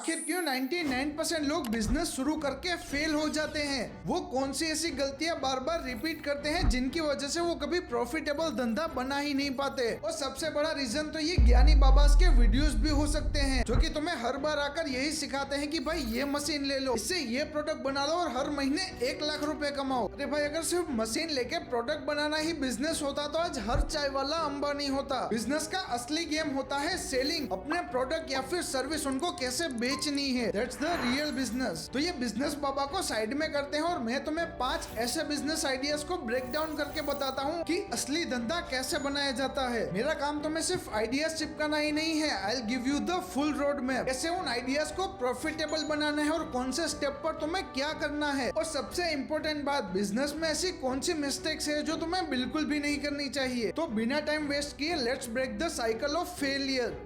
आखिर क्यों 99% लोग बिजनेस शुरू करके फेल हो जाते हैं? वो कौन सी ऐसी गलतियां बार बार रिपीट करते हैं जिनकी वजह से वो कभी प्रॉफिटेबल धंधा बना ही नहीं पाते? और सबसे बड़ा रीजन तो ये ज्ञानी बाबास के वीडियोस भी हो सकते हैं, जो कि तुम्हें हर बार आकर यही सिखाते हैं कि भाई ये मशीन ले लो, इससे ये प्रोडक्ट बना लो और हर महीने 1 लाख रुपए कमाओ। अरे भाई, अगर सिर्फ मशीन लेके प्रोडक्ट बनाना ही बिजनेस होता तो आज हर चाय वाला अंबानी होता। बिजनेस का असली गेम होता है सेलिंग, अपने प्रोडक्ट या फिर सर्विस उनको कैसे बेचनी है। That's the real business. तो ये बिजनेस बाबा को साइड में करते हैं और मैं तुम्हें 5 ऐसे बिजनेस आइडियाज को ब्रेक डाउन करके बताता हूँ कि असली धंधा कैसे बनाया जाता है। मेरा काम तुम्हें सिर्फ आइडियाज चिपकाना ही नहीं है, I will give you the full road map, कैसे उन आइडियाज को प्रॉफिटेबल बनाना है और कौन से स्टेप पर तुम्हें क्या करना है। और सबसे इम्पोर्टेंट बात, बिजनेस में ऐसी कौन सी मिस्टेक्स है जो तुम्हें बिल्कुल भी नहीं करनी चाहिए। तो बिना टाइम वेस्ट किए let's break the cycle of failure.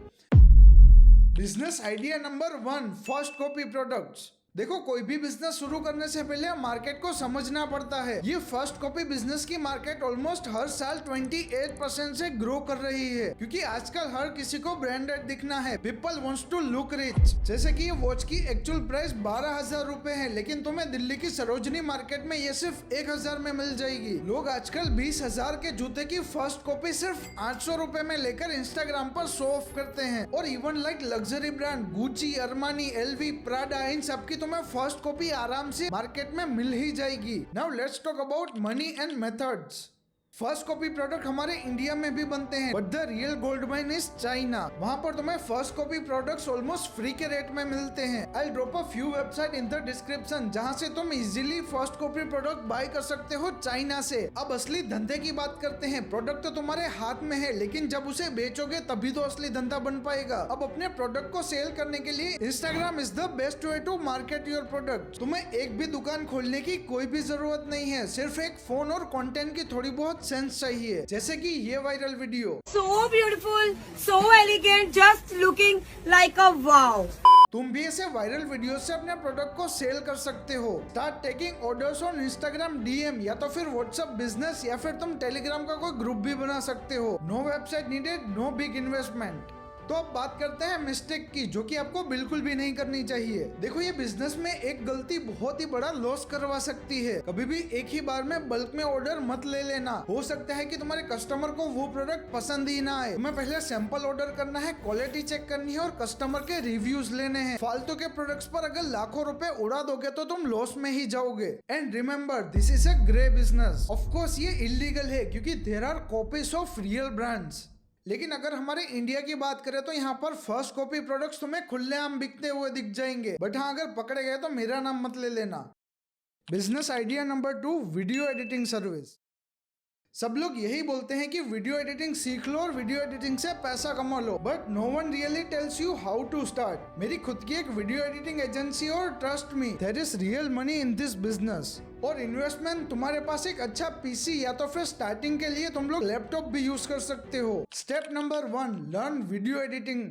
Business idea number 1, first copy products. देखो, कोई भी बिजनेस शुरू करने से पहले मार्केट को समझना पड़ता है। ये फर्स्ट कॉपी बिजनेस की मार्केट ऑलमोस्ट हर साल 28% से ग्रो कर रही है, क्योंकि आजकल हर किसी को ब्रांडेड दिखना है। People wants to look rich. जैसे कि ये वॉच की एक्चुअल प्राइस 12,000 रुपए है, लेकिन तुम्हें दिल्ली की सरोजनी मार्केट में ये सिर्फ 1,000 में मिल जाएगी। लोग आजकल 20,000 के जूते की फर्स्ट कॉपी सिर्फ 800 रुपए में लेकर इंस्टाग्राम पर शो ऑफ करते हैं। और even like luxury brand Gucci, Armani, LV, Prada, इन सब की तुम्हें फर्स्ट कॉपी आराम से मार्केट में मिल ही जाएगी। Now let's talk about money and methods. First copy product हमारे इंडिया में भी बनते हैं, but the real gold mine is China. वहाँ पर तुम्हें first copy products almost free के रेट में मिलते हैं। I will drop a few website in the description, जहाँ से तुम easily first copy product buy कर सकते हो चाइना से। अब असली धंधे की बात करते हैं। प्रोडक्ट तो तुम्हारे हाथ में है, लेकिन जब उसे बेचोगे तभी तो असली धंधा बन पाएगा। अब अपने प्रोडक्ट को सेल करने के लिए Instagram is the best way to market your product. तुम्हें एक भी दुकान खोलने की कोई भी जरूरत नहीं है, सिर्फ एक फोन और कंटेंट की थोड़ी बहुत सेंस चाहिए, जैसे कि ये viral video. So beautiful, so elegant, just looking like a wow. तुम भी ऐसे वायरल वीडियो से अपने प्रोडक्ट को सेल कर सकते हो। Start taking orders on Instagram DM, या तो फिर व्हाट्सएप बिजनेस, या फिर तुम टेलीग्राम का कोई ग्रुप भी बना सकते हो। No website needed, no big investment. तो अब बात करते हैं मिस्टेक की, जो कि आपको बिल्कुल भी नहीं करनी चाहिए। देखो, ये बिजनेस में एक गलती बहुत ही बड़ा लॉस करवा सकती है। कभी भी एक ही बार में बल्क में ऑर्डर मत ले लेना। हो सकता है कि तुम्हारे कस्टमर को वो प्रोडक्ट पसंद ही ना आए। तुम्हें पहले सैंपल ऑर्डर करना है, क्वालिटी चेक करनी है और कस्टमर के रिव्यूज लेने हैं। फालतू के प्रोडक्ट्स पर अगर लाखों रुपए उड़ा दोगे तो तुम लॉस में ही जाओगे। And remember, this is a grey business. Of course ये इलीगल है, क्योंकि there are copies of real brands. लेकिन अगर हमारे इंडिया की बात करें तो यहाँ पर फर्स्ट कॉपी प्रोडक्ट्स तुम्हें खुलेआम बिकते हुए दिख जाएंगे। बट हाँ, अगर पकड़े गए तो मेरा नाम मत ले लेना। Business idea number 2, video editing service. सब लोग यही बोलते हैं कि वीडियो एडिटिंग सीख लो और वीडियो एडिटिंग से पैसा कमा लो, but no one really tells you how to start. मेरी खुद की एक वीडियो एडिटिंग एजेंसी और trust me, there is real money in this business. और इन्वेस्टमेंट, तुम्हारे पास एक अच्छा पीसी या तो फिर स्टार्टिंग के लिए तुम लोग लैपटॉप भी यूज कर सकते हो। Step number 1, learn video editing.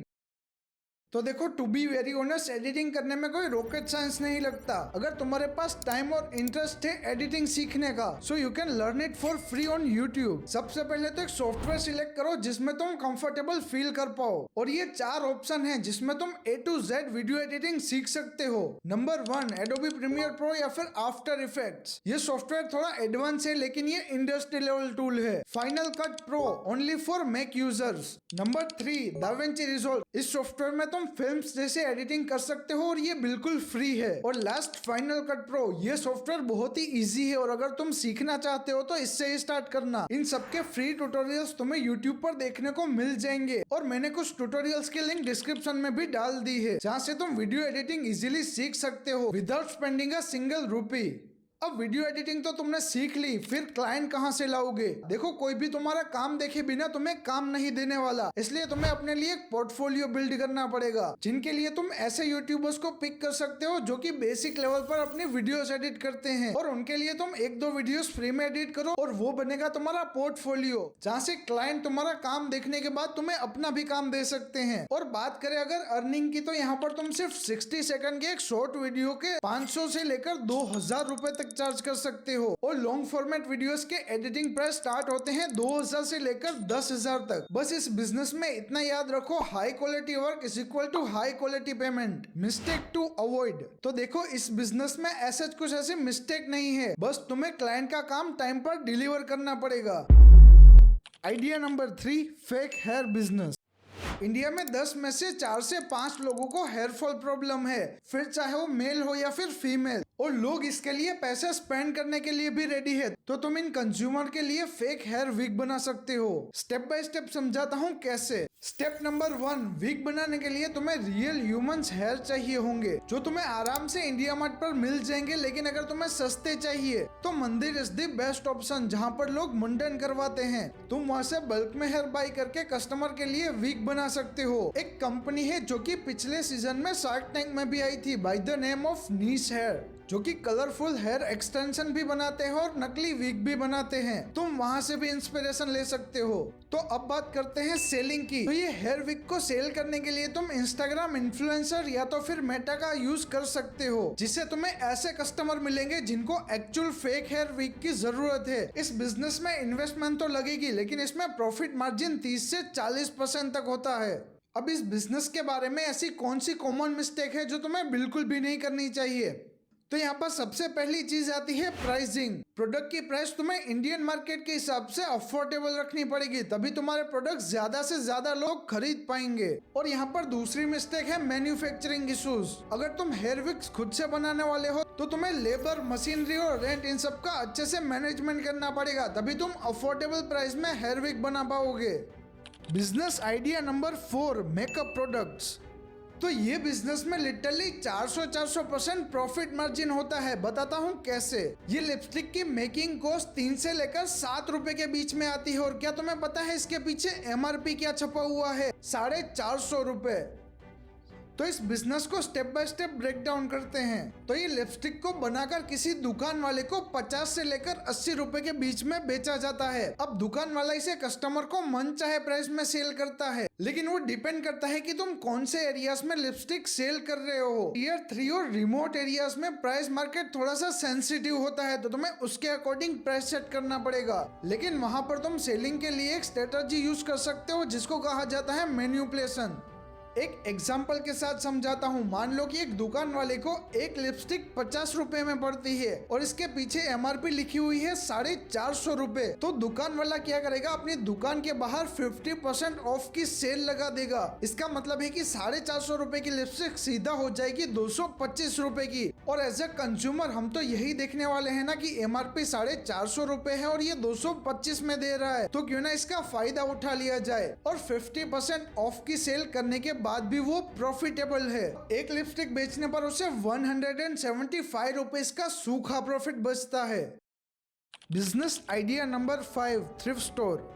तो देखो, to be very honest, editing करने में कोई रॉकेट साइंस नहीं लगता। अगर तुम्हारे पास टाइम और इंटरेस्ट है एडिटिंग सीखने का, so you can learn it for free on YouTube. सबसे पहले तो एक सॉफ्टवेयर सिलेक्ट करो जिसमें तुम कंफर्टेबल फील कर पाओ, और ये 4 ऑप्शन है जिसमें तुम A to Z video editing सीख सकते हो। नंबर 1, एडोबी प्रीमियर प्रो या फिर आफ्टर इफेक्ट्स। ये सॉफ्टवेयर थोड़ा एडवांस है, लेकिन ये इंडस्ट्री लेवल टूल है। Final Cut Pro, only for Mac users. Number 3, DaVinci Resolve. इस सॉफ्टवेयर में तुम फिल्म्स जैसे एडिटिंग कर सकते हो और ये बिल्कुल फ्री है। और लास्ट, फाइनल कट प्रो। ये सॉफ्टवेयर बहुत ही इजी है और अगर तुम सीखना चाहते हो तो इससे ही स्टार्ट करना। इन सबके फ्री ट्यूटोरियल्स तुम्हें यूट्यूब पर देखने को मिल जाएंगे, और मैंने कुछ ट्यूटोरियल्स की लिंक डिस्क्रिप्शन में भी डाल दी है, जहाँ से तुम वीडियो एडिटिंग इजीली सीख सकते हो विदाउट स्पेंडिंग अ सिंगल रूपी। अब वीडियो एडिटिंग तो तुमने सीख ली, फिर क्लाइंट कहाँ से लाओगे? देखो, कोई भी तुम्हारा काम देखे बिना तुम्हें काम नहीं देने वाला, इसलिए तुम्हें अपने लिए एक पोर्टफोलियो बिल्ड करना पड़ेगा, जिनके लिए तुम ऐसे यूट्यूबर्स को पिक कर सकते हो जो कि बेसिक लेवल पर अपनी वीडियोस एडिट करते हैं, और उनके लिए तुम 1-2 वीडियोस फ्री में एडिट करो और वो बनेगा तुम्हारा पोर्टफोलियो, जहाँ से क्लाइंट तुम्हारा काम देखने के बाद तुम्हें अपना भी काम दे सकते हैं। और बात करें अगर अर्निंग की, तो यहाँ पर तुम सिर्फ 60 सेकंड के एक शॉर्ट वीडियो के 500 से लेकर 2,000 रुपए तक तक चार्ज कर सकते हो। और लॉन्ग फॉर्मेट वीडियोस के एडिटिंग प्राइस स्टार्ट होते हैं 2000 से लेकर 10,000 तक। बस इस बिजनेस में इतना याद रखो, high quality work is equal to high quality payment. Mistake to avoid. तो देखो, इस बिजनेस में ऐसे कुछ ऐसी मिस्टेक नहीं है, बस तुम्हें क्लाइंट का काम टाइम पर डिलीवर करना पड़ेगा। Idea number 3, fake hair business. India में 10 में से 4 से 5 लोगों को हेयर फॉल प्रॉब्लम है, फिर चाहे वो मेल हो या फिर फीमेल, और लोग इसके लिए पैसे स्पेंड करने के लिए भी रेडी है। तो तुम इन कंज्यूमर के लिए फेक हेयर विग बना सकते हो। स्टेप बाय स्टेप समझाता हूँ कैसे। स्टेप नंबर 1, विग बनाने के लिए तुम्हें रियल ह्यूमंस हेयर चाहिए होंगे, जो तुम्हें आराम से इंडिया मार्ट पर मिल जाएंगे। लेकिन अगर तुम्हें सस्ते चाहिए तो मंदिर इज द बेस्ट ऑप्शन, जहाँ पर लोग मुंडन करवाते हैं। तुम वहाँ से बल्क में हेयर बाई करके कस्टमर के लिए विग बना सकते हो। एक कंपनी है जो कि पिछले सीजन में शार्क टैंक में भी आई थी, by the name of Nish hair, जो कि कलरफुल हेयर एक्सटेंशन भी बनाते हैं और नकली विग भी बनाते हैं। तुम वहां से भी इंस्पिरेशन ले सकते हो। तो अब बात करते हैं सेलिंग की। तो ये हेयर विग को सेल करने के लिए तुम इंस्टाग्राम इन्फ्लुएंसर या तो फिर मेटा का यूज कर सकते हो, जिससे तुम्हें ऐसे कस्टमर मिलेंगे जिनको एक्चुअल फेक हेयर विग की जरूरत है। इस बिजनेस में इन्वेस्टमेंट तो लगेगी, लेकिन इसमें प्रॉफिट मार्जिन 30 से 40% तक होता है। अब इस बिजनेस के बारे में ऐसी कौन सी कॉमन मिस्टेक है जो तुम्हें बिल्कुल भी नहीं करनी चाहिए। तो यहाँ पर सबसे पहली चीज आती है प्राइसिंग। प्रोडक्ट की प्राइस तुम्हें इंडियन मार्केट के हिसाब से अफोर्डेबल रखनी पड़ेगी, तभी तुम्हारे प्रोडक्ट ज्यादा से ज्यादा लोग खरीद पाएंगे। और यहाँ पर दूसरी मिस्टेक है मैन्युफैक्चरिंग इश्यूज। अगर तुम हेयर विग्स खुद से बनाने वाले हो तो तुम्हें लेबर, मशीनरी और रेंट इन सब का अच्छे से मैनेजमेंट करना पड़ेगा, तभी तुम अफोर्डेबल प्राइस में हेयर विग बना पाओगे। Business idea number 4, makeup products. तो ये बिजनेस में लिटरली 400% प्रॉफिट मार्जिन होता है। बताता हूँ कैसे। ये लिपस्टिक की मेकिंग कॉस्ट 3 से लेकर 7 रुपए के बीच में आती है। और क्या तुम्हें पता है इसके पीछे MRP क्या छपा हुआ है? 450 रुपए। तो इस बिजनेस को step by step break down करते हैं। तो ये लिपस्टिक को बनाकर किसी दुकान वाले को 50 से लेकर 80 रुपए के बीच में बेचा जाता है। अब दुकान वाला इसे कस्टमर को मन चाहे प्राइस में सेल करता है, लेकिन वो डिपेंड करता है कि तुम कौन से एरियाज में लिपस्टिक सेल कर रहे हो। टियर 3 और रिमोट एरियाज में प्राइस मार्केट थोड़ा सा सेंसिटिव होता है, तो तुम्हें उसके अकॉर्डिंग प्राइस सेट करना पड़ेगा। लेकिन वहां पर तुम सेलिंग के लिए एक स्ट्रेटजी यूज कर सकते हो, जिसको कहा जाता है मैनिपुलेशन। एक एग्जाम्पल के साथ समझाता हूँ। मान लो कि एक दुकान वाले को एक लिपस्टिक 50 रुपए में पड़ती है और इसके पीछे MRP लिखी हुई है 450 रुपए। तो दुकान वाला क्या करेगा, अपनी दुकान के बाहर 50% ऑफ की सेल लगा देगा। इसका मतलब है कि 450 रुपए की लिपस्टिक सीधा हो जाएगी 225 रुपए की। और एज ए कंज्यूमर हम तो यही देखने वाले हैं ना कि MRP 450 रुपए है और ये 225 में दे रहा है, तो क्यों ना इसका फायदा उठा लिया जाए। और 50% ऑफ की सेल करने के बाद भी वो प्रॉफिटेबल है। एक लिपस्टिक बेचने पर उसे 175 रुपीज का सूखा प्रॉफिट बचता है। Business idea number 5, thrift store.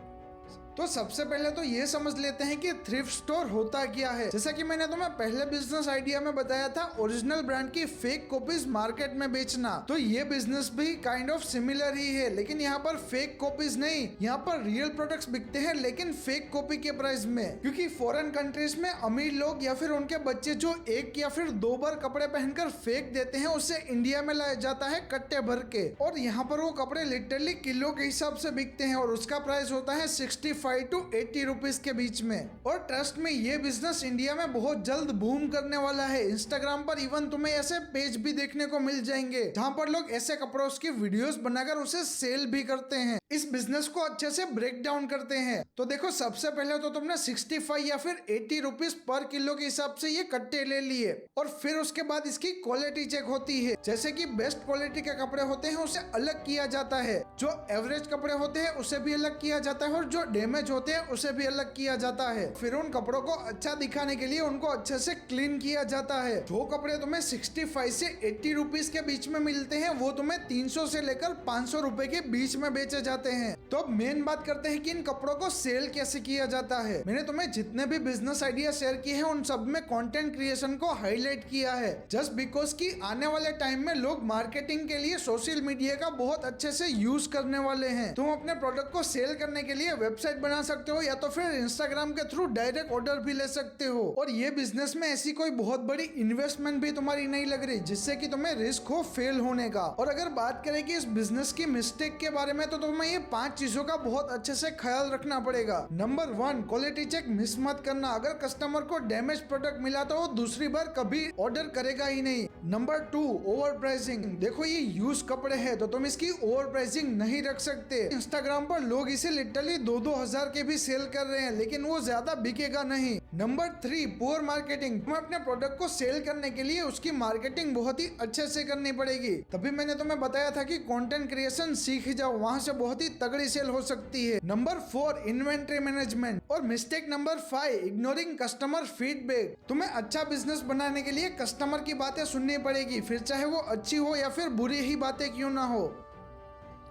तो सबसे पहले तो ये समझ लेते हैं कि थ्रिफ्ट स्टोर होता क्या है। जैसा कि मैंने तुम्हें पहले बिजनेस आइडिया में बताया था, ओरिजिनल ब्रांड की फेक कॉपीज मार्केट में बेचना। तो ये बिजनेस भी काइंड ऑफ सिमिलर ही है, लेकिन यहाँ पर फेक कॉपीज नहीं, यहाँ पर रियल प्रोडक्ट्स बिकते हैं लेकिन फेक कॉपी के प्राइस में। क्योंकि फॉरेन कंट्रीज में अमीर लोग या फिर उनके बच्चे जो 1 या फिर 2 बार कपड़े पहनकर फेंक देते हैं, उससे इंडिया में लाया जाता है कट्टे भर के। और यहाँ पर वो कपड़े लिटरली किलो के हिसाब से बिकते हैं और उसका प्राइस होता है 65 to 80 रुपीज के बीच में। और ट्रस्ट में ये बिजनेस इंडिया में बहुत जल्द बूम करने वाला है। इंस्टाग्राम पर इवन तुम्हें ऐसे पेज भी देखने को मिल जाएंगे जहाँ पर लोग ऐसे कपड़ों की वीडियोस बनाकर उसे सेल भी करते हैं। इस बिजनेस को अच्छे से ब्रेक डाउन करते हैं। तो देखो, सबसे पहले तो तुमने 65 या फिर 80 रुपीज पर किलो के हिसाब से ये कट्टे ले लिए, और फिर उसके बाद इसकी क्वालिटी चेक होती है। जैसे कि बेस्ट क्वालिटी के कपड़े होते हैं उसे अलग किया जाता है, जो एवरेज कपड़े होते हैं उसे भी अलग किया जाता है, और जो डैमेज होते हैं उसे भी अलग किया जाता है। फिर उन कपड़ों को अच्छा दिखाने के लिए उनको अच्छे से क्लीन किया जाता है। जो कपड़े तुम्हें 65 से 80 रुपीज के बीच में मिलते हैं, वो तुम्हें 300 से लेकर 500 रुपए के बीच में बेचे जाते हैं। तो अब मेन बात करते हैं कि इन कपड़ों को सेल कैसे किया जाता है। मैंने तुम्हें जितने भी बिजनेस आइडिया शेयर किए हैं, उन सब में कंटेंट क्रिएशन को हाईलाइट किया है, जस्ट बिकॉज कि आने वाले टाइम में लोग मार्केटिंग के लिए सोशल मीडिया का बहुत अच्छे से यूज करने वाले हैं। तुम अपने प्रोडक्ट को सेल करने के लिए वेबसाइट बना सकते हो या तो फिर इंस्टाग्राम के थ्रू डायरेक्ट ऑर्डर भी ले सकते हो। और ये बिजनेस में ऐसी कोई बहुत बड़ी इन्वेस्टमेंट भी तुम्हारी नहीं लग रही जिससे कि तुम्हें रिस्क हो फेल होने का। और अगर बात करें कि इस बिजनेस की मिस्टेक के बारे में तो तुम्हें ये 5 चीजों का बहुत अच्छे से ख्याल रखना पड़ेगा। नंबर 1, क्वालिटी चेक मिस मत करना। अगर कस्टमर को डैमेज प्रोडक्ट मिला तो वो दूसरी बार कभी ऑर्डर करेगा ही नहीं। Number 2, over pricing. देखो ये यूज कपड़े हैं तो तुम इसकी ओवर प्राइसिंग नहीं रख सकते। इंस्टाग्राम पर लोग इसे लिटरली 2-2 हजार के भी सेल कर रहे हैं लेकिन वो ज्यादा बिकेगा नहीं। Number 3, poor marketing. तुम्हें अपने प्रोडक्ट को सेल करने के लिए उसकी मार्केटिंग बहुत ही अच्छे से करनी पड़ेगी। तभी मैंने तुम्हें बताया था कि कंटेंट क्रिएशन सीख जाओ, वहां से बहुत ही तगड़ी सेल हो सकती है। Number 4, inventory management. और mistake number 5, ignoring customer feedback. तुम्हें अच्छा बिजनेस बनाने के लिए कस्टमर की बातें सुननी पड़ेगी, फिर चाहे वो अच्छी हो या फिर बुरी ही बातें क्यों ना हो।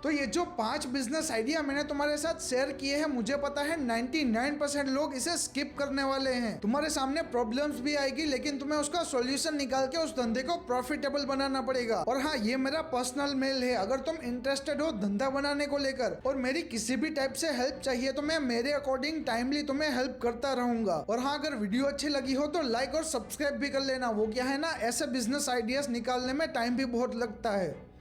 तो ये जो 5 बिजनेस आइडिया मैंने तुम्हारे साथ शेयर किए हैं, मुझे पता है 99% लोग इसे स्किप करने वाले हैं। तुम्हारे सामने प्रॉब्लम्स भी आएगी लेकिन तुम्हें उसका सॉल्यूशन निकाल के उस धंधे को प्रॉफिटेबल बनाना पड़ेगा। और हाँ, ये मेरा पर्सनल मेल है, अगर तुम इंटरेस्टेड हो धंधा बनाने को लेकर और मेरी किसी भी टाइप से हेल्प चाहिए तो मैं मेरे अकॉर्डिंग टाइमली तुम्हें हेल्प करता रहूंगा। और हाँ, अगर वीडियो अच्छी लगी हो तो लाइक और सब्सक्राइब भी कर लेना। वो क्या है ना, ऐसे बिजनेस आइडियाज निकालने में टाइम भी बहुत लगता है।